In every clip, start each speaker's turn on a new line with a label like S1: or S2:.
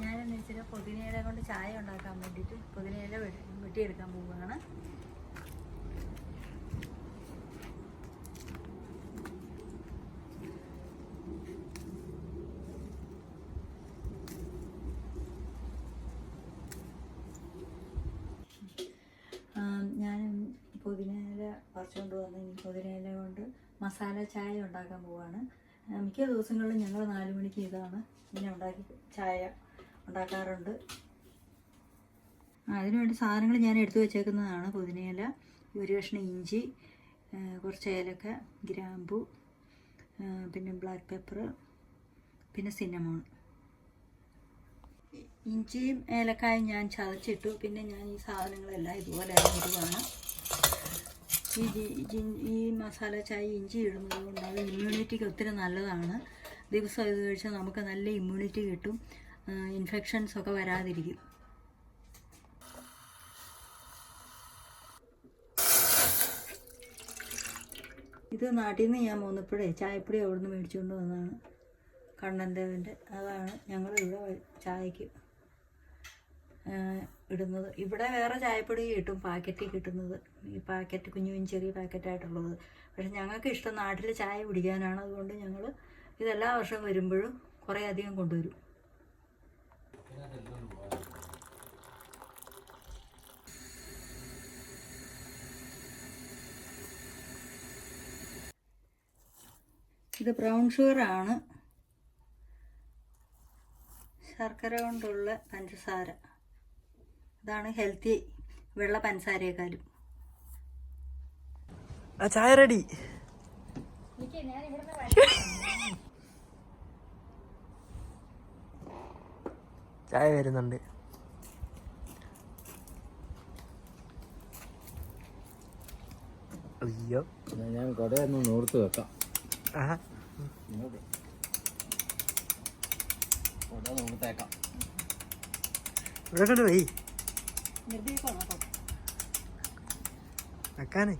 S1: ഞാനെന്ന് വെച്ചാൽ പുതിനയില കൊണ്ട് ചായ ഉണ്ടാക്കാൻ വേണ്ടിയിട്ട് പുതിനയില വെട്ടിയെടുക്കാൻ പോവുകയാണ്. ഞാൻ പുതിനയില പറിച്ചുകൊണ്ട് വന്ന് ഈ പുതിനയില കൊണ്ട് മസാല ചായ ഉണ്ടാക്കാൻ പോവുകയാണ്. മിക്ക ദിവസങ്ങളിലും ഞങ്ങൾ 4 മണിക്ക് ഇതാണ് ഇങ്ങനെ ചായ ഉണ്ടാക്കാറുണ്ട്. അതിനുവേണ്ടി സാധനങ്ങൾ ഞാൻ എടുത്തു വെച്ചേക്കുന്നതാണ് പുതിനയില, ഒരു കഷ്ണം ഇഞ്ചി, കുറച്ച് ഏലക്ക, ഗ്രാമ്പു, പിന്നെ ബ്ലാക്ക് പെപ്പർ, പിന്നെ സിന്നമോൺ. ഇഞ്ചിയും ഏലക്കായും ഞാൻ ചതച്ചിട്ടു. പിന്നെ ഞാൻ ഈ സാധനങ്ങളെല്ലാം ഇതുപോലെ ഇടുകയാണ്. ഈ മസാല ചായ ഇഞ്ചി ഇടുന്നത് കൊണ്ട് അത് ഇമ്മ്യൂണിറ്റിക്ക് ഒത്തിരി നല്ലതാണ്. ദിവസം ഇത് കഴിച്ചാൽ നമുക്ക് നല്ല ഇമ്മ്യൂണിറ്റി കിട്ടും, ഇൻഫെക്ഷൻസൊക്കെ വരാതിരിക്കും. ഇത് നാട്ടിൽ നിന്ന് ഞാൻ പോന്നപ്പോഴേ ചായപ്പൊടി അവിടെ നിന്ന് മേടിച്ചുകൊണ്ട് വന്നതാണ്, കണ്ണൻദേവൻ്റെ. അതാണ് ഞങ്ങൾ ഇവിടെ ചായക്ക് ഇടുന്നത്. ഇവിടെ വേറെ ചായപ്പൊടി കിട്ടും, പാക്കറ്റിൽ കിട്ടുന്നത്, ഈ പാക്കറ്റ് കുഞ്ഞു ചെറിയ പാക്കറ്റായിട്ടുള്ളത്. പക്ഷെ ഞങ്ങൾക്ക് ഇഷ്ടം നാട്ടിൽ ചായ കുടിക്കാനാണ്. അതുകൊണ്ട് ഞങ്ങൾ ഇതെല്ലാ വർഷവും വരുമ്പോഴും കുറേ അധികം കൊണ്ടുവരും. ഇത് ബ്രൗൺ ഷുഗറാണ്, ശർക്കര കൊണ്ടുള്ള പഞ്ചസാര. ഇതാണ് ഹെൽത്തി, വെള്ള പഞ്ചസാരയെക്കാളും.
S2: ചായ റെഡി. ചായ വരുന്നുണ്ട്. അയ്യോ,
S3: ഞാൻ കടയൊന്ന് നോർത്ത് വെക്കാം. നോർത്തേക്കാം.
S2: ഇവിടെ കൊണ്ട് പോയി വെക്കാനേ.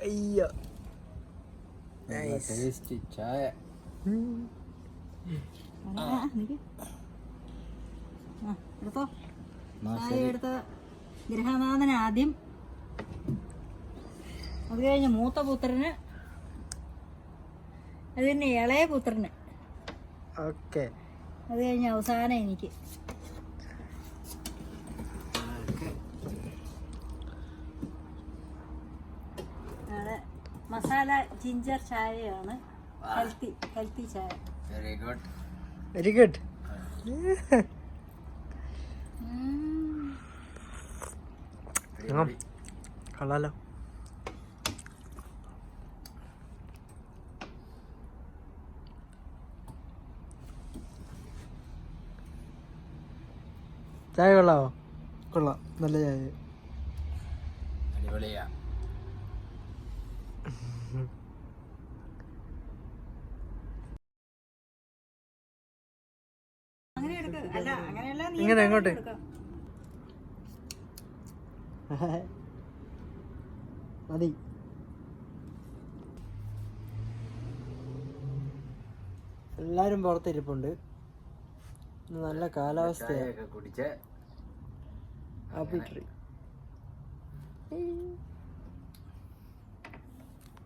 S2: അയ്യോ,
S3: ടേസ്റ്റ് ചായ.
S1: എടുത്തോ. ചായ എടുത്ത ഗൃഹനാഥന് ആദ്യം, അത് കഴിഞ്ഞ് മൂത്ത പുത്രന്, അത് കഴിഞ്ഞ് ഇളയ പുത്രന്,
S2: ഓക്കെ,
S1: അത് കഴിഞ്ഞ് അവസാനം എനിക്ക്. മസാല ജിഞ്ചർ ചായയാണ്, ഹെൽത്തി ചായ.
S3: Very good,
S2: very good. കൊള്ളാലോ. ചായ കൊള്ളാവോ? കൊള്ളാം, നല്ല ചായ.
S3: അടിപൊളിയാ.
S2: ഇങ്ങനെ എങ്ങോട്ട്? മതി. എല്ലാരും പുറത്തിരിപ്പുണ്ട്. നല്ല കാലാവസ്ഥയാണ്.
S3: കുടിച്ച്
S2: ആപ്പിൾ ട്രീ.